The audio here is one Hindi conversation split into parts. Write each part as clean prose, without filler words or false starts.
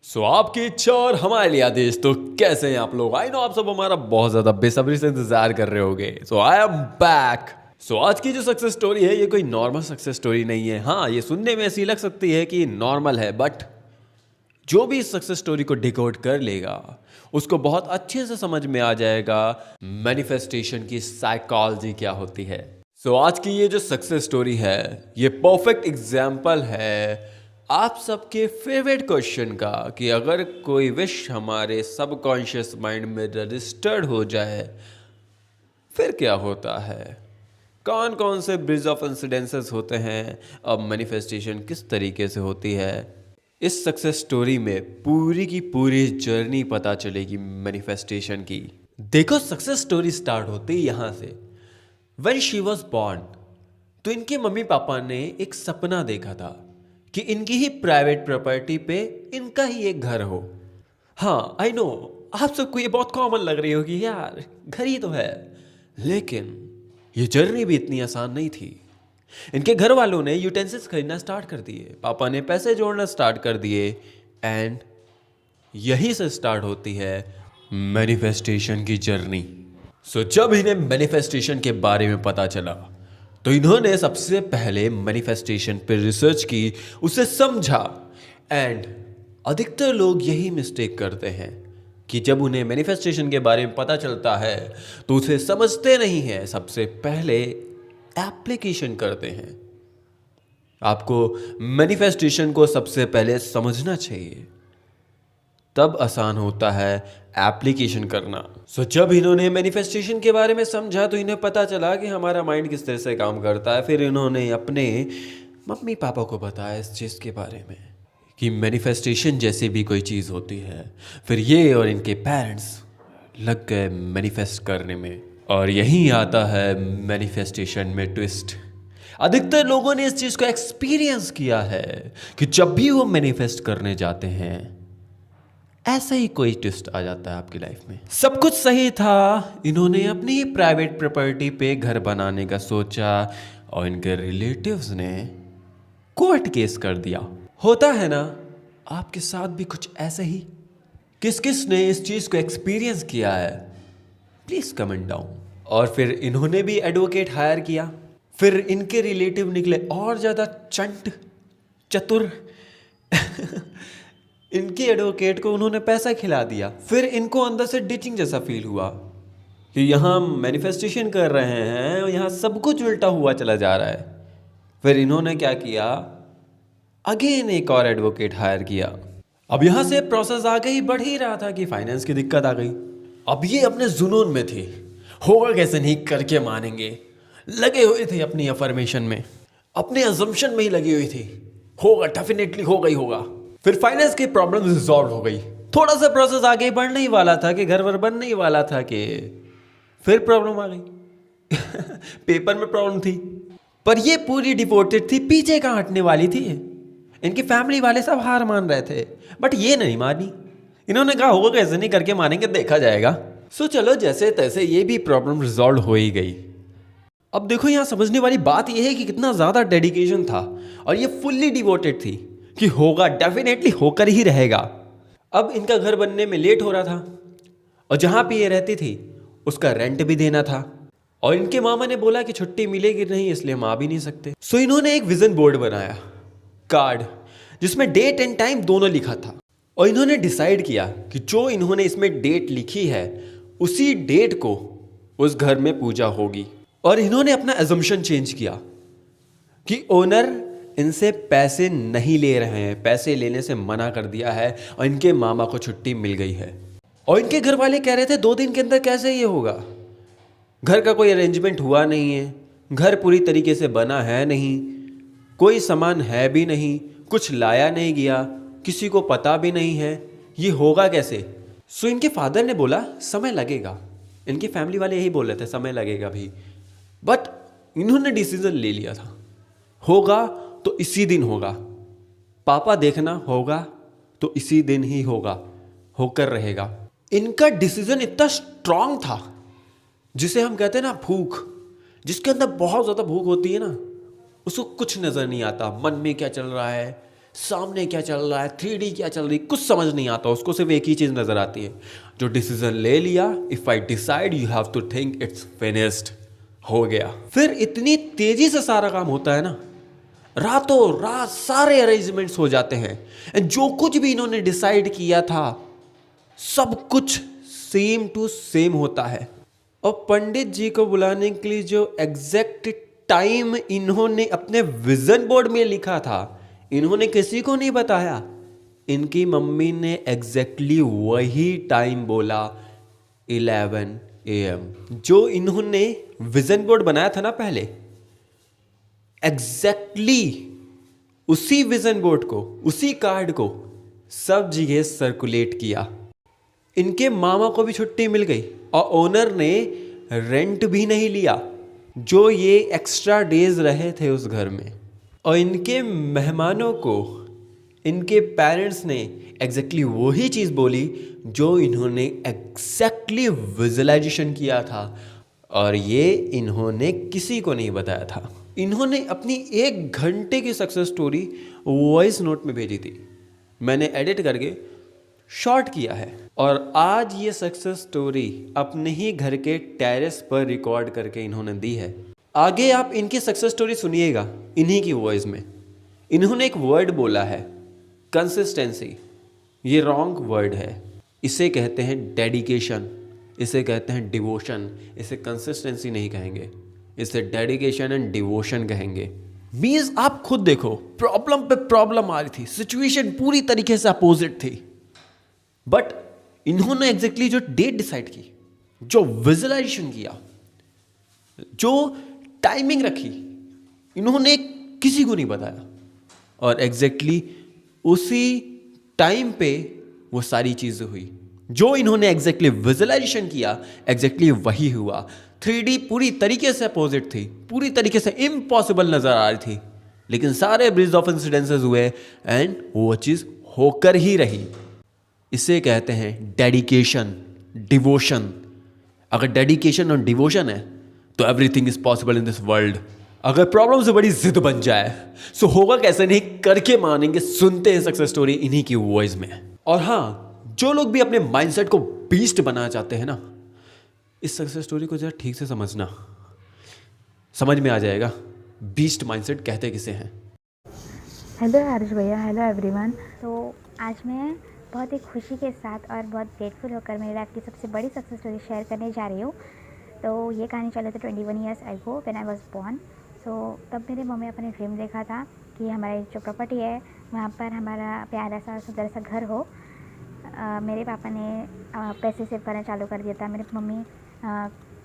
आपकी इच्छा और हमारे लिए आदेश। तो कैसे हैं आप लोग? आई नो आप सब हमारा बहुत ज्यादा बेसब्री से इंतजार कर रहे होगे। I am back. आज की जो सक्सेस स्टोरी है ये कोई नॉर्मल सक्सेस स्टोरी नहीं है। हाँ, ये सुनने में ऐसी लग सकती है कि नॉर्मल है, बट जो भी इस सक्सेस स्टोरी को डिकोड कर लेगा उसको बहुत अच्छे से समझ में आ जाएगा मैनिफेस्टेशन की साइकोलॉजी क्या होती है। आज की ये जो सक्सेस स्टोरी है ये परफेक्ट एग्जाम्पल है आप सबके फेवरेट क्वेश्चन का कि अगर कोई विश हमारे सबकॉन्शियस माइंड में रजिस्टर्ड हो जाए फिर क्या होता है, कौन कौन से ब्रिज ऑफ इंसिडेंसेस होते हैं, अब मैनिफेस्टेशन किस तरीके से होती है। इस सक्सेस स्टोरी में पूरी की पूरी जर्नी पता चलेगी मैनिफेस्टेशन की। देखो, सक्सेस स्टोरी स्टार्ट होती है यहाँ से। व्हेन शी वॉज बॉर्न तो इनके मम्मी पापा ने एक सपना देखा था कि इनकी ही प्राइवेट प्रॉपर्टी पे इनका ही एक घर हो। हाँ, आई नो आप सबको ये बहुत कॉमन लग रही होगी, यार घर ही तो है। लेकिन ये जर्नी भी इतनी आसान नहीं थी। इनके घर वालों ने यूटेंसिल्स खरीदना स्टार्ट कर दिए, पापा ने पैसे जोड़ना स्टार्ट कर दिए, एंड यहीं से स्टार्ट होती है मैनिफेस्टेशन की जर्नी। जब इन्हें मैनिफेस्टेशन के बारे में पता चला तो इन्होंने सबसे पहले मैनिफेस्टेशन पर रिसर्च की, उसे समझा। एंड अधिकतर लोग यही मिस्टेक करते हैं कि जब उन्हें मैनिफेस्टेशन के बारे में पता चलता है तो उसे समझते नहीं हैं, सबसे पहले एप्लीकेशन करते हैं। आपको मैनिफेस्टेशन को सबसे पहले समझना चाहिए, तब आसान होता है एप्लीकेशन करना। जब इन्होंने मैनिफेस्टेशन के बारे में समझा तो इन्हें पता चला कि हमारा माइंड किस तरह से काम करता है। फिर इन्होंने अपने मम्मी पापा को बताया इस चीज़ के बारे में कि मैनिफेस्टेशन जैसी भी कोई चीज़ होती है। फिर ये और इनके पेरेंट्स लग गए मैनिफेस्ट करने में, और यहीं आता है मैनिफेस्टेशन में ट्विस्ट। अधिकतर लोगों ने इस चीज़ को एक्सपीरियंस किया है कि जब भी वो मैनिफेस्ट करने जाते हैं ऐसा ही कोई ट्विस्ट आ जाता है आपकी लाइफ में। सब कुछ सही था, इन्होंने अपनी प्राइवेट प्रॉपर्टी पे घर बनाने का सोचा और इनके रिलेटिव्स ने कोर्ट केस कर दिया। होता है ना आपके साथ भी कुछ ऐसे ही? किस किस ने इस चीज़ को एक्सपीरियंस किया है, प्लीज कमेंट डाउन। और फिर इन्होंने भी एडवोकेट हायर किया। फिर इनके रिलेटिव निकले और ज़्यादा चतुर इनके एडवोकेट को उन्होंने पैसा खिला दिया। फिर इनको अंदर से डिचिंग जैसा फील हुआ कि यहाँ मैनिफेस्टेशन कर रहे हैं और यहाँ सब कुछ उल्टा हुआ चला जा रहा है। फिर इन्होंने क्या किया, अगेन एक और एडवोकेट हायर किया। अब यहाँ से प्रोसेस आगे ही बढ़ ही रहा था कि फाइनेंस की दिक्कत आ गई। अब ये अपने जुनून में थे, होगा कैसे नहीं करके मानेंगे, लगे हुए थे अपनी अफर्मेशन में, अपने अजम्पशन में ही लगी हुई थी, होगा डेफिनेटली होगा ही होगा। फिर फाइनेंस की प्रॉब्लम रिजॉल्व हो गई। थोड़ा सा प्रोसेस आगे बढ़ने ही वाला था कि घर वर बनने ही वाला था कि फिर प्रॉब्लम आ गई पेपर में प्रॉब्लम थी। पर ये पूरी डिवोटेड थी, पीछे कहाँ हटने वाली थी। इनकी फैमिली वाले सब हार मान रहे थे, बट ये नहीं मानी। इन्होंने कहा होगा कैसे नहीं करके मानेंगे, देखा जाएगा। चलो जैसे तैसे ये भी प्रॉब्लम रिजॉल्व हो ही गई। अब देखो यहाँ समझने वाली बात यह है कि कितना ज़्यादा डेडिकेशन था और ये फुल्ली डिवोटेड थी कि होगा, डेफिनेटली होकर ही रहेगा। अब इनका घर बनने में लेट हो रहा था और जहाँ पे ये रहती थी उसका रेंट भी देना था, और इनके मामा ने बोला कि छुट्टी मिलेगी नहीं, इसलिए हम आ भी नहीं सकते। इन्होंने एक विजन बोर्ड बनाया, कार्ड, जिसमें डेट एंड टाइम दोनों लिखा था। और इन्होंने डिसाइड किया कि जो इन्होंने इसमें डेट लिखी है उसी डेट को उस घर में पूजा होगी। और इन्होंने अपना एजम्पशन चेंज किया कि ओनर इनसे पैसे नहीं ले रहे हैं, पैसे लेने से मना कर दिया है, और इनके मामा को छुट्टी मिल गई है। और इनके घर वाले कह रहे थे 2 दिन के अंदर कैसे ये होगा, घर का कोई अरेंजमेंट हुआ नहीं है, घर पूरी तरीके से बना है नहीं, कोई सामान है भी नहीं, कुछ लाया नहीं गया, किसी को पता भी नहीं है, ये होगा कैसे। इनके फादर ने बोला समय लगेगा। इनकी फैमिली वाले यही बोल रहे थे समय लगेगा भी, बट इन्होंने डिसीजन ले लिया था होगा तो इसी दिन होगा, पापा देखना होगा तो इसी दिन ही होगा, होकर रहेगा। इनका डिसीजन इतना स्ट्रांग था, जिसे हम कहते हैं ना भूख, जिसके अंदर बहुत ज़्यादा भूख होती है ना, उसको कुछ नज़र नहीं आता मन में क्या चल रहा है, सामने क्या चल रहा है, 3D क्या चल रही, कुछ समझ नहीं आता उसको, सिर्फ एक ही चीज़ नज़र आती है, जो डिसीजन ले लिया, if I decide you have to think it's finished, हो गया। फिर इतनी तेज़ी से सारा काम होता है ना, रातों रात सारे अरेंजमेंट्स हो जाते हैं, जो कुछ भी इन्होंने डिसाइड किया था सब कुछ सेम टू सेम होता है। और पंडित जी को बुलाने के लिए जो एग्जैक्ट टाइम इन्होंने अपने विजन बोर्ड में लिखा था, इन्होंने किसी को नहीं बताया। इनकी मम्मी ने एग्जैक्टली वही टाइम बोला, 11 AM, जो इन्होंने विजन बोर्ड बनाया था ना पहले, एग्जैक्टली उसी विजन बोर्ड को, उसी कार्ड को सब जगह सर्कुलेट किया। इनके मामा को भी छुट्टी मिल गई और ओनर ने रेंट भी नहीं लिया, जो ये एक्स्ट्रा डेज रहे थे उस घर में। और इनके मेहमानों को इनके पेरेंट्स ने एग्जैक्टली वही चीज़ बोली जो इन्होंने एग्जैक्टली विजुअलाइजेशन किया था, और ये इन्होंने किसी को नहीं बताया था। इन्होंने अपनी 1 घंटे की सक्सेस स्टोरी वॉइस नोट में भेजी थी, मैंने एडिट करके शॉर्ट किया है, और आज ये सक्सेस स्टोरी अपने ही घर के टेरेस पर रिकॉर्ड करके इन्होंने दी है। आगे आप इनकी सक्सेस स्टोरी सुनिएगा इन्हीं की वॉइस में। इन्होंने एक वर्ड बोला है, कंसिस्टेंसी। ये रॉन्ग वर्ड है, इसे कहते हैं डेडिकेशन, इसे कहते हैं डिवोशन। इसे कंसिस्टेंसी नहीं कहेंगे, इसे डेडिकेशन एंड डिवोशन कहेंगे। मीन्स आप खुद देखो, प्रॉब्लम पे प्रॉब्लम आ रही थी, सिचुएशन पूरी तरीके से अपोजिट थी, बट इन्होंने एग्जैक्टली जो डेट डिसाइड की, जो विजुअलाइजेशन किया, जो टाइमिंग रखी, इन्होंने किसी को नहीं बताया, और एग्जैक्टली उसी टाइम पे वो सारी चीज़ें हुई। जो इन्होंने एग्जैक्टली विजुअलाइजेशन किया, एग्जैक्टली वही हुआ। 3D पूरी तरीके से अपोजिट थी, पूरी तरीके से इम्पॉसिबल नजर आ रही थी, लेकिन सारे ब्रिज ऑफ इंसिडेंसेस हुए एंड वो चीज़ होकर ही रही। इसे कहते हैं डेडिकेशन, डिवोशन। अगर डेडिकेशन और डिवोशन है तो everything is possible in this world. अगर प्रॉब्लम से बड़ी जिद बन जाए सो होगा कैसे नहीं, करके मानेंगे। सुनते हैं सक्सेस स्टोरी इन्हीं की वॉइस में। और हाँ, जो लोग भी अपने माइंडसेट को बीस्ट बनाना चाहते हैं ना, इस सक्सेस स्टोरी को जरा ठीक से समझना, समझ में आ जाएगा बीस्ट माइंडसेट कहते किसे हैं। हेलो हर्ष भैया, हेलो एवरीवन। तो आज मैं बहुत ही खुशी के साथ और बहुत ग्रेटफुल होकर मेरी लाइफ की सबसे बड़ी सक्सेस स्टोरी शेयर करने जा रही हूँ। तो ये कहानी चले थे 21 years ago when I was born. So तब मेरे मम्मी अपने ड्रीम देखा था कि हमारी जो प्रॉपर्टी है वहाँ पर हमारा प्यारा सा सुंदर सा घर हो। मेरे पापा ने पैसे सेव करना चालू कर दिया था। मेरी मम्मी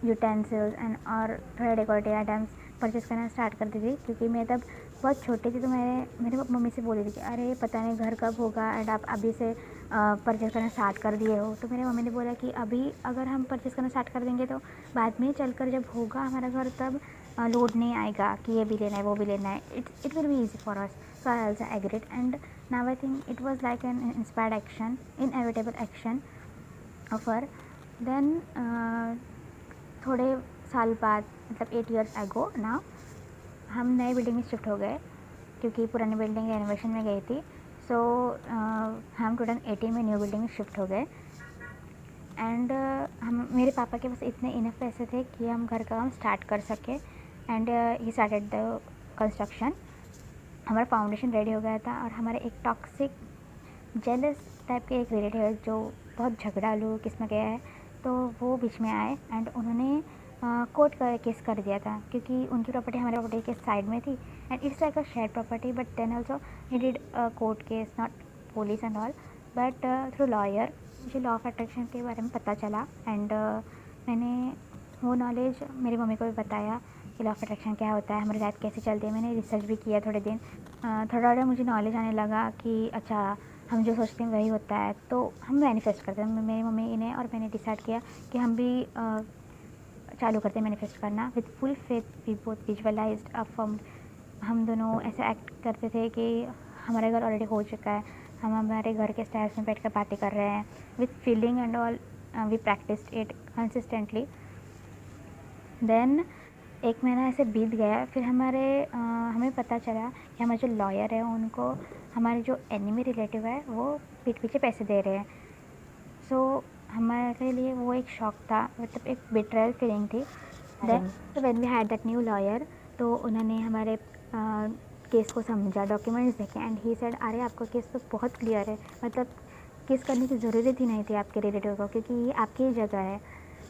यूटेंसिल्स एंड और थोड़े डेकोरेटिव आइटम्स परचेज़ करना स्टार्ट कर दी थी, क्योंकि मैं तब बहुत छोटी थी। तो मेरे मम्मी से बोली थी कि अरे पता नहीं घर कब होगा एंड आप अभी से परचेज़ करना स्टार्ट कर दिए हो। तो मेरे मम्मी ने बोला कि अभी अगर हम परचेज़ करना स्टार्ट कर देंगे तो बाद में चलकर जब होगा हमारा घर तब लोड नहीं आएगा कि ये भी लेना है वो भी लेना है। It will be easy for us. So I also agreed and now I think it was like an inspired action, inevitable action of her. Then थोड़े साल बाद, मतलब 8 ईयर्स अगो नाउ, हम नए बिल्डिंग में शिफ्ट हो गए क्योंकि पुरानी बिल्डिंग रेनोवेशन में गई थी। सो हम 2018 में न्यू बिल्डिंग में शिफ्ट हो गए एंड मेरे पापा के पास इतने इनफ पैसे थे कि हम घर का काम स्टार्ट कर सके and he started the construction. हमारा फाउंडेशन रेडी हो गया था और हमारे एक टॉक्सिक जेलस टाइप के एक रिलेटिव है जो बहुत झगड़ालू किस्म के है, तो वो बीच में आए एंड उन्होंने कोर्ट का केस कर दिया था, क्योंकि उनकी प्रॉपर्टी हमारी प्रॉपर्टी के साइड में थी and it's like a share property. But then also he did court case, not police and all, but through lawyer मुझे लॉ ऑफ अट्रैक्शन के बारे में पता चला एंड मैंने वो नॉलेज मेरी मम्मी को भी बताया कि लॉ ऑफ अट्रैक्शन क्या होता है, हमारी लाइफ कैसे चलती है। मैंने रिसर्च भी किया थोड़े दिन, थोड़ा मुझे नॉलेज आने लगा कि अच्छा हम जो सोचते हैं वही होता है, तो हम मैनिफेस्ट करते हैं। मेरी मम्मी ने और मैंने डिसाइड किया कि हम भी चालू करते हैं मैनिफेस्ट करना with full faith. We both visualized, affirmed. हम दोनों ऐसे एक्ट करते थे कि हमारा घर ऑलरेडी हो चुका है, हम हमारे घर के स्टैर्स में बैठ कर बातें कर रहे हैं with feeling and all. We practised it consistently. Then 1 महीना ऐसे बीत गया। फिर हमें पता चला कि हमारे जो लॉयर है उनको हमारे जो एनिमी रिलेटिव है वो पीठ पीछे पैसे दे रहे हैं। सो हमारे लिए वो एक शॉक था, मतलब एक बिट्रेयल फीलिंग थी। Then when we had that new lawyer, तो उन्होंने हमारे केस को समझा, डॉक्यूमेंट्स देखे, एंड ही सेड अरे आपका केस तो बहुत क्लियर है, मतलब केस करने की ज़रूरत ही नहीं थी आपके रिलेटिव को, क्योंकि ये आपकी ही जगह है।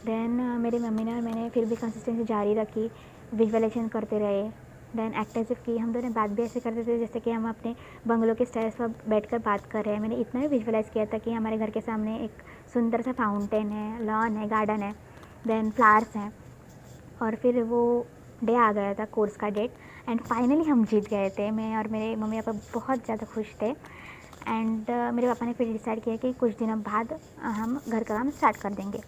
देन मेरी मम्मी ने और मैंने फिर भी कंसिस्टेंसी जारी रखी, विजुअलाइजेशन करते रहे। देन एक्ट एज इफ की हम दोनों बात भी ऐसे करते थे जैसे कि हम अपने बंगलों के स्टेयर्स पर बैठकर बात कर रहे हैं। मैंने इतना भी विजुअलाइज़ किया था कि हमारे घर के सामने एक सुंदर सा फाउंटेन है, लॉन है, गार्डन है, देन फ्लावर्स हैं। और फिर वो डे आ गया था, कोर्स का डेट, एंड फाइनली हम जीत गए थे। मैं और मेरे मम्मी पापा बहुत ज़्यादा खुश थे। एंड मेरे पापा ने फिर डिसाइड किया कि कुछ दिनों बाद हम घर का काम स्टार्ट कर देंगे।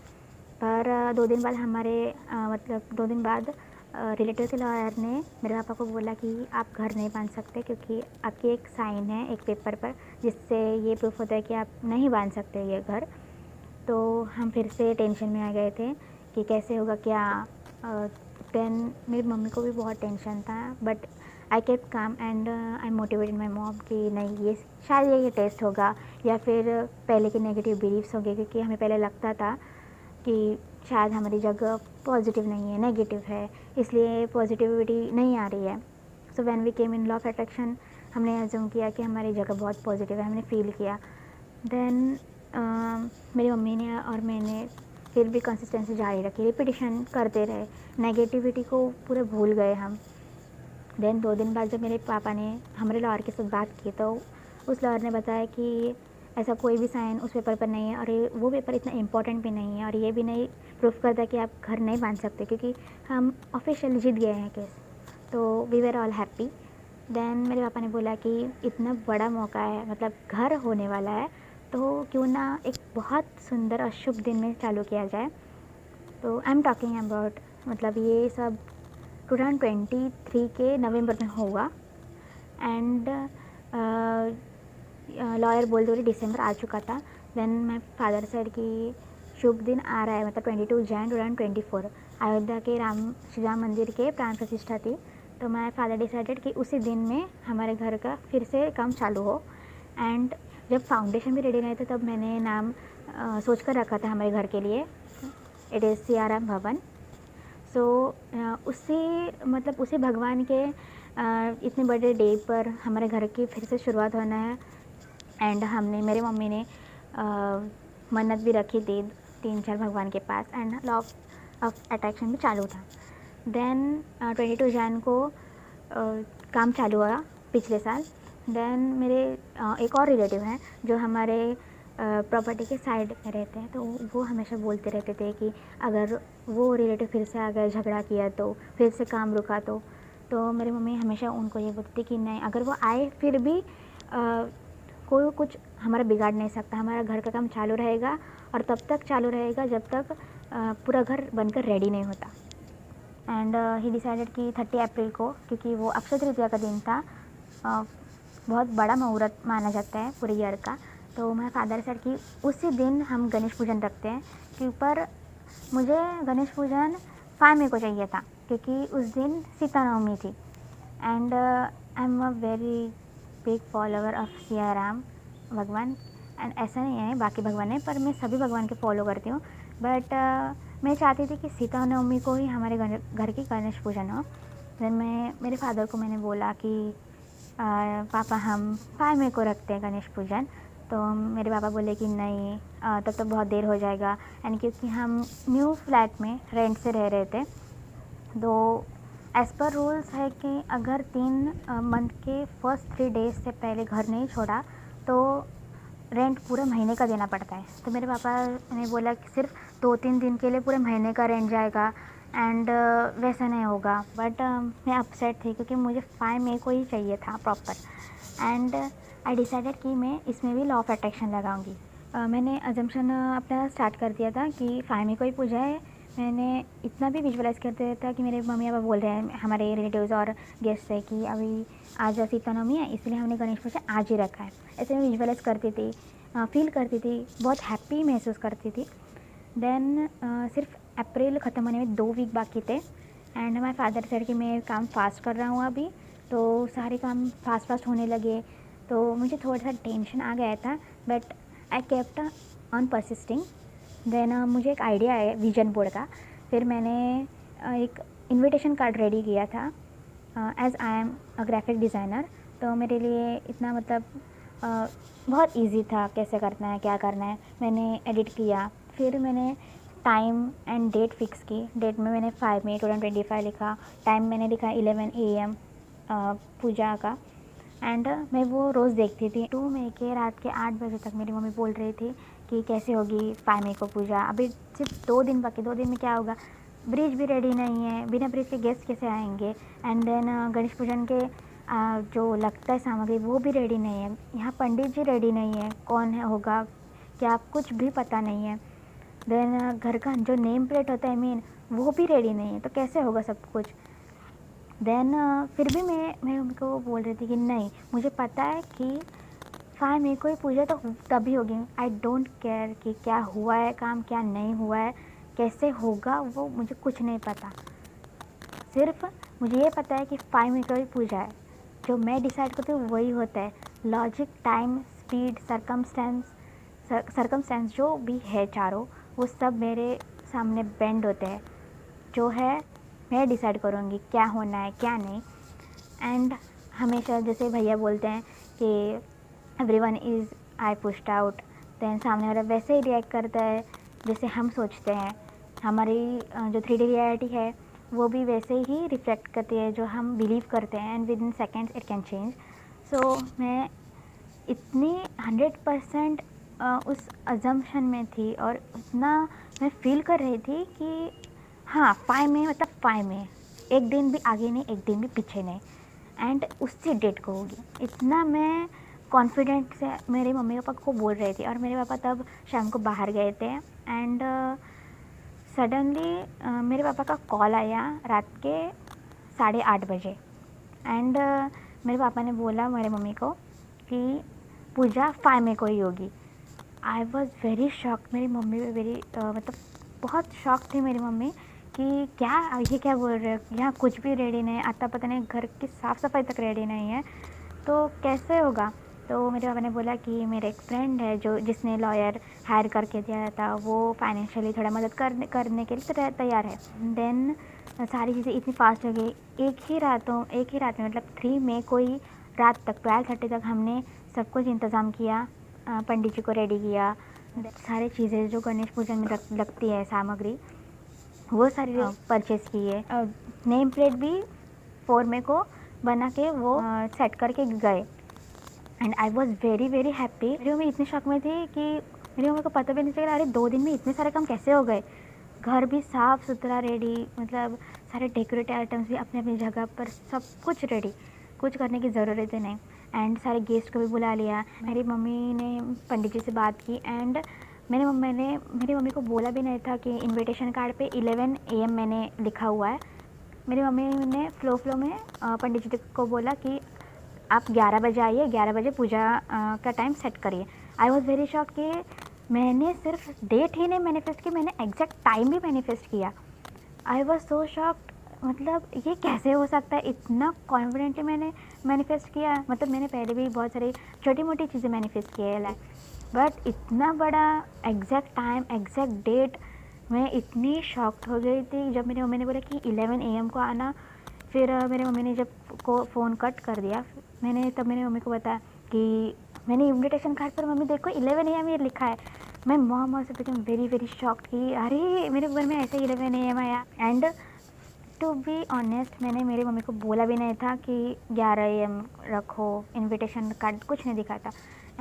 पर 2 दिन बाद मतलब 2 दिन बाद रिलेटिव के लॉयर ने मेरे पापा को बोला कि आप घर नहीं बांध सकते, क्योंकि आपकी एक साइन है एक पेपर पर जिससे ये प्रूफ होता है कि आप नहीं बांध सकते ये घर। तो हम फिर से टेंशन में आ गए थे कि कैसे होगा क्या। देन मेरी मम्मी को भी बहुत टेंशन था, बट आई केप्ट काम and I motivated my mom कि नहीं, ये शायद ये टेस्ट होगा या फिर पहले के नेगेटिव बिलीव्स होंगे, क्योंकि हमें पहले लगता था कि शायद हमारी जगह पॉजिटिव नहीं है, नेगेटिव है, इसलिए पॉजिटिविटी नहीं आ रही है। So when we came in law of attraction, हमने एज्यूम किया कि हमारी जगह बहुत पॉजिटिव है, हमने फील किया। देन मेरी मम्मी ने और मैंने फिर भी कंसिस्टेंसी जारी रखी, रिपीटिशन करते रहे, नेगेटिविटी को पूरे भूल गए हम। देन 2 दिन बाद जब मेरे पापा ने हमारे लॉयर के साथ बात की, तो उस लॉयर ने बताया कि ऐसा कोई भी साइन उस पेपर पर नहीं है, और वो पेपर इतना इम्पोर्टेंट भी नहीं है, और ये भी नहीं प्रूफ करता कि आप घर नहीं बांध सकते, क्योंकि हम ऑफिशियली जीत गए हैं केस। तो we were all happy. Then मेरे पापा ने बोला कि इतना बड़ा मौका है, मतलब घर होने वाला है, तो क्यों ना एक बहुत सुंदर और शुभ दिन में चालू किया जाए। तो आई एम टॉकिंग अबाउट, मतलब ये सब 2023 के नवंबर में हुआ। एंड लॉयर बोलते हुए दिसंबर आ चुका था। देन माई फादर सेड कि शुभ दिन आ रहा है, मतलब 22 जनवरी 2024 अयोध्या के श्री राम मंदिर के प्राण प्रतिष्ठा थी। तो माई फादर डिसाइडेड कि उसी दिन में हमारे घर का फिर से काम चालू हो। एंड जब फाउंडेशन भी रेडी नहीं था, तब मैंने नाम सोच कर रखा था हमारे घर के लिए, इट इज़ सियाराम भवन। सो उसी भगवान के इतने बड़े डे पर हमारे घर की फिर से शुरुआत होना है। एंड मेरी मम्मी ने मन्नत भी रखी थी 3-4 भगवान के पास, एंड लॉ ऑफ अट्रैक्शन भी चालू था। देन 22 जन को काम चालू हुआ पिछले साल। देन मेरे एक और रिलेटिव हैं जो हमारे प्रॉपर्टी के साइड में रहते हैं, तो वो हमेशा बोलते रहते थे कि अगर वो रिलेटिव फिर से अगर झगड़ा किया तो फिर से काम रुका तो मेरी मम्मी हमेशा उनको ये बोलती थी कि नहीं, अगर वो आए फिर भी कोई कुछ हमारा बिगाड़ नहीं सकता, हमारा घर का काम चालू रहेगा, और तब तक चालू रहेगा जब तक पूरा घर बनकर रेडी नहीं होता। एंड ही डिसाइडेड कि 30 अप्रैल को, क्योंकि वो अक्षय तृतीया का दिन था, बहुत बड़ा मुहूर्त माना जाता है पूरे ईयर का, तो मेरे फादर सेड कि उसी दिन हम गणेश पूजन रखते हैं। कि पर मुझे गणेश पूजन 5 मई को चाहिए था, क्योंकि उस दिन सीता नवमी थी। And I am a very big follower of Siya Ram भगवान। एंड ऐसा नहीं है बाकी भगवान है, पर मैं सभी भगवान के फॉलो करती हूँ, बट मैं चाहती थी कि सीता नवमी को ही हमारे घर की गणेश पूजन हो। देन मेरे फादर को मैंने बोला कि पापा हम 5 मई को रखते हैं गणेश पूजन। तो मेरे पापा बोले कि नहीं, तब तो बहुत देर हो जाएगा। एंड क्योंकि हम न्यू फ्लैट में रेंट से रह रहे थे, तो एज़ पर रूल्स है कि अगर 3 मंथ के फर्स्ट 3 डेज से पहले घर नहीं छोड़ा तो रेंट पूरे महीने का देना पड़ता है। तो मेरे पापा ने बोला कि सिर्फ 2-3 दिन के लिए पूरे महीने का रेंट जाएगा, एंड वैसा नहीं होगा। बट मैं अपसेट थी, क्योंकि मुझे 5 मई को ही चाहिए था प्रॉपर। एंड आई डिसाइडेड कि मैं इसमें भी लॉ ऑफ अट्रैक्शन लगाऊंगी। मैंने अजम्पशन अपना स्टार्ट कर दिया था कि 5 मई को ही पूजा है। मैंने इतना भी विजुअलाइज़ करते रहता कि मेरे मम्मी पापा बोल रहे हैं हमारे रिलेटिव्स और गेस्ट से कि अभी आज सीता नवमी है, इसलिए हमने गणेश पूजा आज ही रखा है। ऐसे मैं विजुअलाइज़ करती थी, फील करती थी, बहुत हैप्पी महसूस करती थी। देन सिर्फ अप्रैल ख़त्म होने में 2 वीक बाकी थे, एंड माई फादर सेड कि मैं काम फास्ट कर रहा हूँ अभी, तो सारे काम फास्ट फास्ट होने लगे। तो मुझे थोड़ा सा टेंशन आ गया था, but I kept on persisting. Then मुझे एक आइडिया है विजन बोर्ड का। फिर मैंने एक इनविटेशन कार्ड रेडी किया था। As I am a graphic designer, तो मेरे लिए इतना मतलब बहुत इजी था कैसे करना है, क्या करना है। मैंने एडिट किया, फिर मैंने टाइम एंड डेट फिक्स की। डेट में मैंने 5 मई 2025 लिखा, टाइम मैंने लिखा 11 AM पूजा का। एंड मैं वो रोज़ देखती थी। 2 मई के रात के 8 बजे तक मेरी मम्मी बोल रही थी कि कैसे होगी 5 मई को पूजा, अभी सिर्फ 2 दिन बाकी, 2 दिन में क्या होगा, ब्रिज भी रेडी नहीं है, बिना ब्रिज के गेस्ट कैसे आएंगे। एंड देन गणेश पूजन के जो लगता है सामग्री वो भी रेडी नहीं है, यहाँ पंडित जी रेडी नहीं है, कौन है होगा क्या कुछ भी पता नहीं है। देन घर का जो नेम प्लेट होता है मेन, वो भी रेडी नहीं है, तो कैसे होगा सब कुछ। देन फिर भी मैं उनको बोल रही थी कि नहीं, मुझे पता है कि 5 मई को ही पूजा तो तभी होगी। आई डोंट केयर कि क्या हुआ है काम, क्या नहीं हुआ है, कैसे होगा, वो मुझे कुछ नहीं पता। सिर्फ मुझे ये पता है कि 5 मई को ही पूजा है। जो मैं डिसाइड करती हूँ वही होता है। लॉजिक, टाइम, स्पीड, सरकमस्टेंस जो भी है चारों, वो सब मेरे सामने बेंड होते हैं। जो है मैं डिसाइड करूँगी क्या होना है क्या नहीं। एंड हमेशा जैसे भैया बोलते हैं कि everyone is I pushed out, then सामने वाला वैसे ही रिएक्ट करता है जैसे हम सोचते हैं। हमारी जो 3D रियलिटी है वो भी वैसे ही रिफ्लेक्ट करती है जो हम बिलीव करते हैं, and within seconds it can change. So मैं इतनी 100% उस अजम्पशन में थी और इतना मैं फील कर रही थी कि हाँ 5 मई मतलब 5 मई, एक दिन भी आगे नहीं, एक दिन भी पीछे नहीं, एंड उसी डेट को होगी। इतना मैं कॉन्फिडेंट से मेरे मम्मी पापा को बोल रही थी। और मेरे पापा तब शाम को बाहर गए थे, एंड सडनली मेरे पापा का कॉल आया रात के 8:30 बजे। एंड मेरे पापा ने बोला मेरे मम्मी को कि पूजा 5 मई को ही होगी। आई वॉज़ वेरी शॉक्ड। मेरी मम्मी भी वेरी मतलब बहुत शॉक थी मेरी मम्मी कि क्या ये क्या बोल रहे हो, यहाँ कुछ भी रेडी नहीं है, आता पता नहीं घर की साफ़ सफाई तक रेडी नहीं है, तो कैसे होगा। तो मेरे पापा ने बोला कि मेरे एक फ्रेंड है जो जिसने लॉयर हायर करके दिया था, वो फाइनेंशियली थोड़ा मदद करने के लिए तैयार है। देन सारी चीज़ें इतनी फास्ट हो गई। एक ही रात में मतलब 3 मई को ही रात तक 12:30 तक हमने सब कुछ इंतज़ाम किया, पंडित जी को रेडी किया, सारी चीज़ें जो गणेश पूजन में लगती है सामग्री वो सारी परचेज़ किए। नेम प्लेट भी 4 मई को बना के वो सेट करके गए। And I was very very happy. मेरी मम्मी इतनी शॉक में थी कि मेरी मम्मी को पता भी नहीं चला, अरे 2 दिन में इतने सारे काम कैसे हो गए। घर भी साफ़ सुथरा रेडी, मतलब सारे डेकोरेटिव आइटम्स भी अपने अपनी जगह पर, सब कुछ रेडी, कुछ करने की ज़रूरत ही नहीं। एंड सारे गेस्ट को भी बुला लिया। मेरी मम्मी ने पंडित जी से बात की, एंड मेरी मम्मी को बोला भी नहीं था कि इनविटेशन कार्ड पे 11 AM मैंने लिखा हुआ है। मेरी मम्मी ने फ्लो में पंडित जी को बोला कि आप 11 बजे आइए, 11 बजे पूजा का टाइम सेट करिए। आई वॉज़ वेरी शॉक कि मैंने सिर्फ डेट ही नहीं मैनिफेस्ट की, मैंने एग्जैक्ट टाइम भी मैनिफेस्ट किया। आई वॉज सो शॉक्ड, मतलब ये कैसे हो सकता है, इतना कॉन्फिडेंटली मैंने मैनिफेस्ट किया। मतलब मैंने पहले भी बहुत सारी छोटी मोटी चीज़ें मैनिफेस्ट की है, बट इतना बड़ा एग्जैक्ट टाइम, एग्जैक्ट डेट, मैं इतनी शॉक्ड हो गई थी जब मेरी मम्मी ने बोला कि 11 AM को आना। फिर मेरी मम्मी ने जब फ़ोन कट कर दिया, मैंने मेरी मम्मी को बताया कि मैंने इनविटेशन कार्ड पर मम्मी देखो 11 AM ये लिखा है। मैं मॉम से बिकम वेरी वेरी शॉक्ड कि अरे मेरे घर में ऐसे 11 AM आया। एंड टू बी ऑनेस्ट, मैंने मेरी मम्मी को बोला भी नहीं था कि 11 AM रखो, इनविटेशन कार्ड कुछ नहीं दिखा था।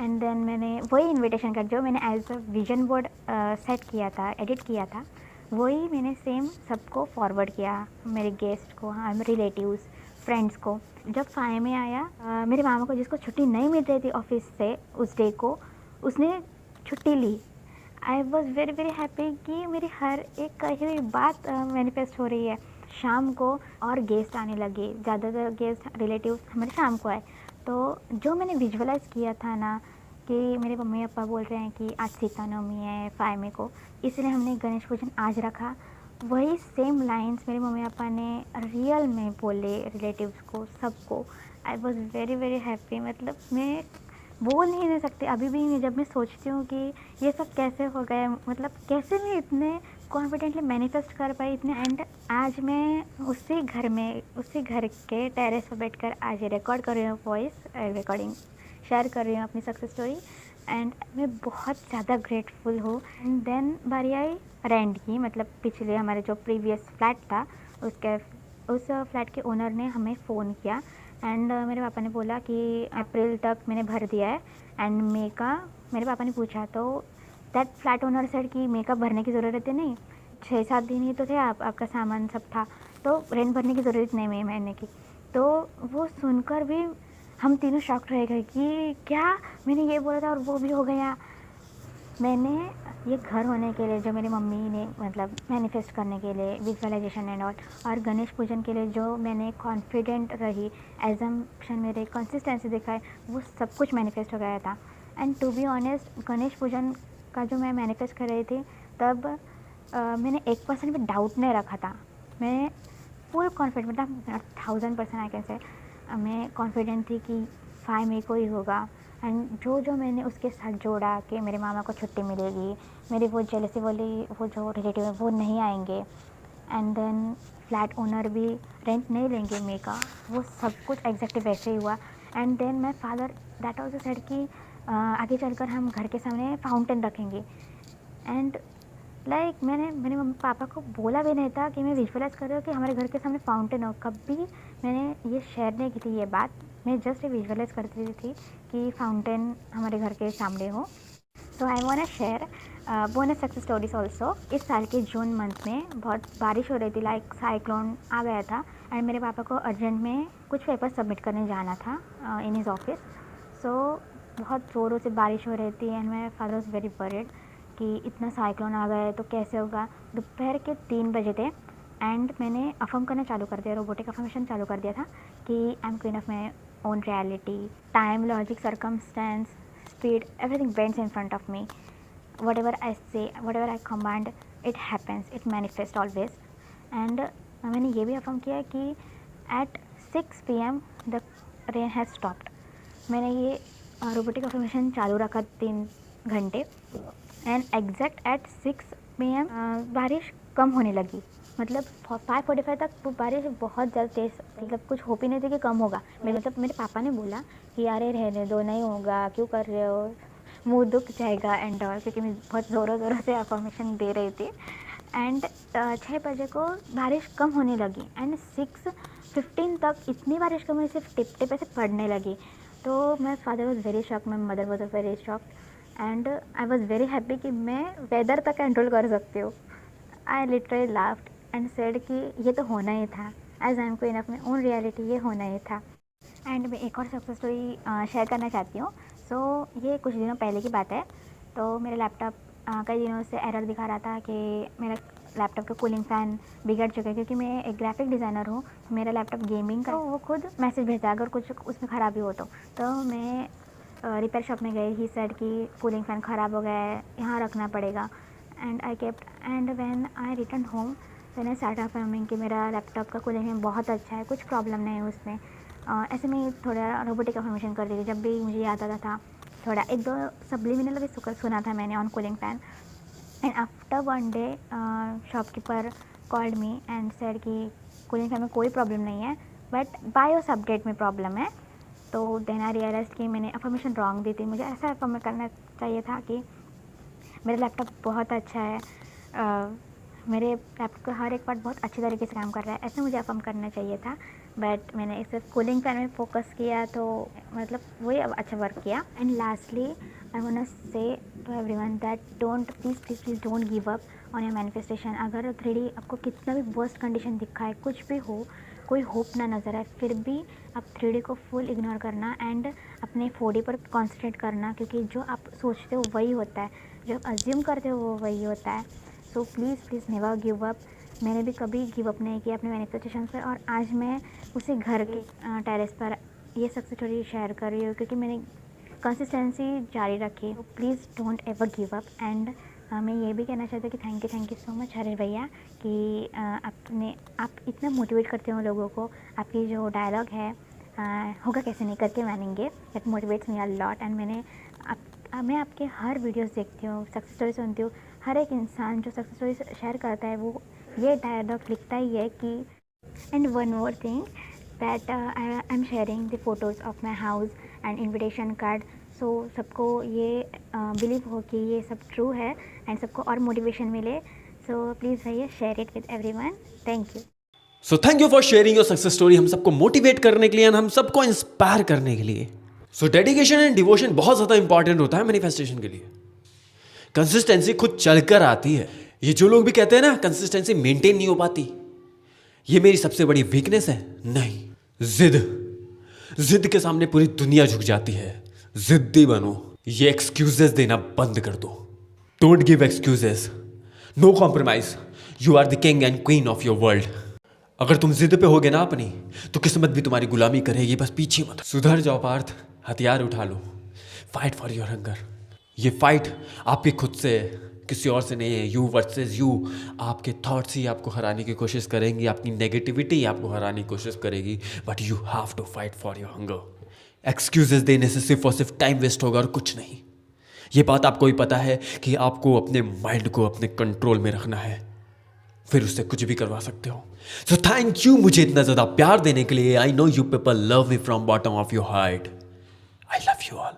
एंड देन मैंने वही इनविटेशन कार्ड जो मैंने as a vision board set किया था, एडिट किया था, वही मैंने सेम सबको फॉरवर्ड किया, मेरे गेस्ट को, हाँ रिलेटिव्स, फ्रेंड्स को। जब 5 में आया, मेरे मामा को जिसको छुट्टी नहीं मिल रही थी ऑफिस से उस डे को, उसने छुट्टी ली। I was very very happy कि मेरी हर एक कही हुई बात मैनिफेस्ट हो रही है। शाम को और गेस्ट आने लगे, ज़्यादातर गेस्ट रिलेटिव्स हमारे शाम को आए। तो जो मैंने विजुअलाइज़ किया था ना कि मेरे मम्मी पापा बोल रहे हैं कि आज सीता नवमी है 5 मई को, इसलिए हमने गणेश पूजन आज रखा, वही सेम लाइंस मेरे मम्मी पापा ने रियल में बोले रिलेटिव्स को, सबको। आई वॉज़ वेरी वेरी हैप्पी। मतलब मैं बोल ही नहीं सकती अभी भी। जब मैं सोचती हूँ कि ये सब कैसे हो गया, मतलब कैसे मैं इतने कॉन्फिडेंटली मैनिफेस्ट कर पाई इतने। एंड आज मैं उसी घर के टेरेस पर बैठकर आज रिकॉर्ड कर रही हूँ, वॉइस रिकॉर्डिंग शेयर कर रही हूँ अपनी सक्सेस स्टोरी। एंड मैं बहुत ज़्यादा ग्रेटफुल हूँ। एंड देन बारी आई रेंट की। मतलब पिछले हमारे जो प्रीवियस फ्लैट था उस फ्लैट के ओनर ने हमें फ़ोन किया। एंड मेरे पापा ने बोला कि अप्रैल तक मैंने भर दिया है एंड मई का। मेरे पापा ने पूछा तो दैट फ्लैट ओनर सेड कि मई का भरने की ज़रूरत है नहीं, 6-7 दिन ही तो थे, आपका सामान सब था, तो रेंट भरने की ज़रूरत नहीं मई महीने की। तो वो सुनकर भी हम तीनों शॉक रह गए कि क्या मैंने ये बोला था और वो भी हो गया। मैंने ये घर होने के लिए जो मेरी मम्मी ने मतलब मैनिफेस्ट करने के लिए विजुअलाइजेशन एंड ऑल, और गणेश पूजन के लिए जो मैंने कॉन्फिडेंट रही, एजम्पशन मेरे कंसिस्टेंसी दिखाए, वो सब कुछ मैनिफेस्ट हो गया था। And to be honest Ganesh पूजन का जो मैं मैनिफेस्ट कर रही थी तब मैंने 1% भी डाउट नहीं रखा था। मैं फुल कॉन्फिडेंट, मतलब 1000% आई कैन से मैं कॉन्फिडेंट थी कि 5 मई को ही होगा। एंड जो मैंने उसके साथ जोड़ा कि मेरे मामा को छुट्टी मिलेगी, मेरी वो जेलसी वाली वो जो रिलेटिव है वो नहीं आएंगे, एंड देन फ्लैट ओनर भी रेंट नहीं लेंगे मई का, वो सब कुछ एग्जैक्टली वैसे ही हुआ। And then my father that also said कि आगे चलकर हम घर के सामने फाउंटेन रखेंगे। एंड लाइक मैंने मेरे मम्मी पापा को बोला भी नहीं था कि मैं विजुअलाइज़ कर रही हूँ कि हमारे घर के सामने फाउंटेन हो। कभी मैंने ये शेयर नहीं की थी ये बात। मैं जस्ट ये विजुअलाइज़ करती थी कि फाउंटेन हमारे घर के सामने हो। So I want to share bonus success stories also. इस साल के जून मंथ में बहुत बारिश हो रही थी, लाइक साइक्लोन आ गया था। एंड मेरे पापा को अर्जेंट में कुछ पेपर सबमिट करने जाना था इन हिज ऑफिस। सो बहुत ज़ोरों से बारिश हो रही थी and my father was very worried कि इतना साइक्लोन आ गया है तो कैसे होगा। दोपहर के 3 बजे थे एंड मैंने अफर्म करना चालू कर दिया, रोबोटिक अफर्मेशन चालू कर दिया था कि आई am queen of my own reality, time, logic, circumstance, speed, everything bends in front of me. Whatever I say, whatever I command, it happens, it manifests always. And मैंने ये भी अफर्म किया कि at 6 PM the rain has stopped. मैंने ये रोबोटिक अफर्मेशन चालू रखा 3 घंटे एंड एग्जैक्ट एट 6 PM बारिश कम होने लगी। मतलब 5:45 तक वो बारिश बहुत ज़्यादा तेज़, मतलब कुछ होप ही नहीं थी कि कम होगा। मेरे पापा ने बोला कि अरे रहने दो, नहीं होगा, क्यों कर रहे हो, मुँह दुख जाएगा एंड ऑल, क्योंकि मैं बहुत ज़ोरों से अफर्मेशन दे रही थी। एंड 6 बजे को बारिश कम होने लगी एंड 6:15 तक इतनी बारिश कम हुई, सिर्फ टिप टिप ऐसे पड़ने लगी। तो my father was very shock, my mother was very shock and I was very happy कि मैं वेदर तक कंट्रोल कर सकती हूँ। I literally laughed and said कि ये तो होना ही था, as I am queen of my own reality, ये होना ही था। एंड मैं एक और सक्सेस स्टोरी शेयर करना चाहती हूँ। सो ये कुछ दिनों पहले की बात है। तो मेरा लैपटॉप कई दिनों से एरर दिखा रहा था कि मेरा लैपटॉप का कूलिंग फ़ैन बिगड़ चुका है, क्योंकि मैं एक ग्राफिक डिज़ाइनर हूँ। मेरा लैपटॉप गेमिंग का, तो वो खुद मैसेज भेजता है अगर कुछ उसमें ख़राबी हो तो मैं रिपेयर शॉप में गई, ही सेड कि कूलिंग फ़ैन ख़राब हो गया है, यहाँ रखना पड़ेगा। And I kept and when I return home when I start affirming कि मेरा लैपटॉप का कूलिंग फैन बहुत अच्छा है, कुछ प्रॉब्लम नहीं है उसमें। ऐसे में थोड़ा रोबोटिक अफर्मेशन कर दी थी, जब भी मुझे याद आता था थोड़ा 1-2 सब्लिमिनल भी सुना था मैंने on cooling fan. And after 1 day shopkeeper called me and said कि कूलिंग फैन में कोई प्रॉब्लम नहीं है, बट बायोस अपडेट में प्रॉब्लम है। तो देन आई रियलाइज़ कि मैंने अफर्मेशन रॉन्ग दी थी। मुझे ऐसा अफर्म करना चाहिए था कि मेरा लैपटॉप बहुत अच्छा है, मेरे लैपटॉप का हर एक पार्ट बहुत अच्छी तरीके से काम कर रहा है, ऐसे मुझे अफर्म करना चाहिए था। बट मैंने सिर्फ कूलिंग फैन में फोकस किया तो मतलब वही अच्छा वर्क किया। And lastly I want to say to everyone that please don't give up on your manifestation. अगर 3D आपको कितना भी वर्स्ट कंडीशन दिखाए, कुछ भी हो, कोई होप ना नज़र आए, फिर भी आप 3D को फुल इग्नोर करना एंड अपने 4D पर कॉन्सेंट्रेट करना, क्योंकि जो आप सोचते हो वही होता है, जो अज्यूम करते हो वो वही होता है। So please never give up. मैंने भी कभी गिव अप नहीं किया अपने मैनिफेस्टेशन पर, और आज मैं उसी घर के टेरेस पर ये सक्सेस स्टोरी शेयर कर रही हूँ, क्योंकि मैंने कंसिस्टेंसी जारी रखी। Please don't ever give up and मैं ये भी कहना चाहती हूँ कि thank you so much Harish भैया कि आप इतना मोटिवेट करते हो लोगों को। आपकी जो डायलॉग है होगा कैसे नहीं करके मानेंगे, that motivates me a lot. And मैं आपके हर वीडियोस देखती हूँ, सक्सेस स्टोरी सुनती हूँ। हर एक इंसान जो सक्सेस स्टोरी शेयर करता है वो ये डायलॉग लिखता ही है कि and one more thing that I am sharing the photos of my house and invitation card. So सबको ये बिलीव हो कि ये सब ट्रू है एंड सबको और मोटिवेशन मिले। सो प्लीज़ भैया share it with everyone. Thank you. So thank you for sharing your success story, हम सबको मोटिवेट करने के लिए और हम सबको इंस्पायर करने के लिए। सो डेडिकेशन एंड डिवोशन बहुत ज़्यादा इंपॉर्टेंट होता है मैनिफेस्टेशन के लिए। कंसिस्टेंसी खुद चलकर आती है। ये जो लोग भी कहते हैं ना कंसिस्टेंसी मेंटेन नहीं हो पाती, ये मेरी सबसे बड़ी वीकनेस है। नहीं, जिद के सामने पूरी दुनिया झुक जाती है। जिद्दी बनो, ये एक्सक्यूजेस देना बंद कर दो। Don't give excuses, no compromise, you are the king and queen of your world. अगर तुम जिद पे होगे ना अपनी, तो किस्मत भी तुम्हारी गुलामी करेगी, बस पीछे मत। सुधर जाओ पार्थ, हथियार उठा लो, फाइट फॉर योर हंगर। ये फाइट आपके खुद से, किसी और से नहीं है। You versus you. आपके थॉट्स ही आपको हराने की कोशिश करेंगी, आपकी नेगेटिविटी आपको हराने की कोशिश करेगी, but you have to fight for your hunger. Excuses देने से सिर्फ और सिर्फ टाइम वेस्ट होगा और कुछ नहीं। ये बात आपको भी पता है कि आपको अपने माइंड को अपने कंट्रोल में रखना है, फिर उससे कुछ भी करवा सकते हो। सो थैंक यू मुझे इतना ज़्यादा प्यार देने के लिए। I know you people love me from bottom of your heart. I love you all.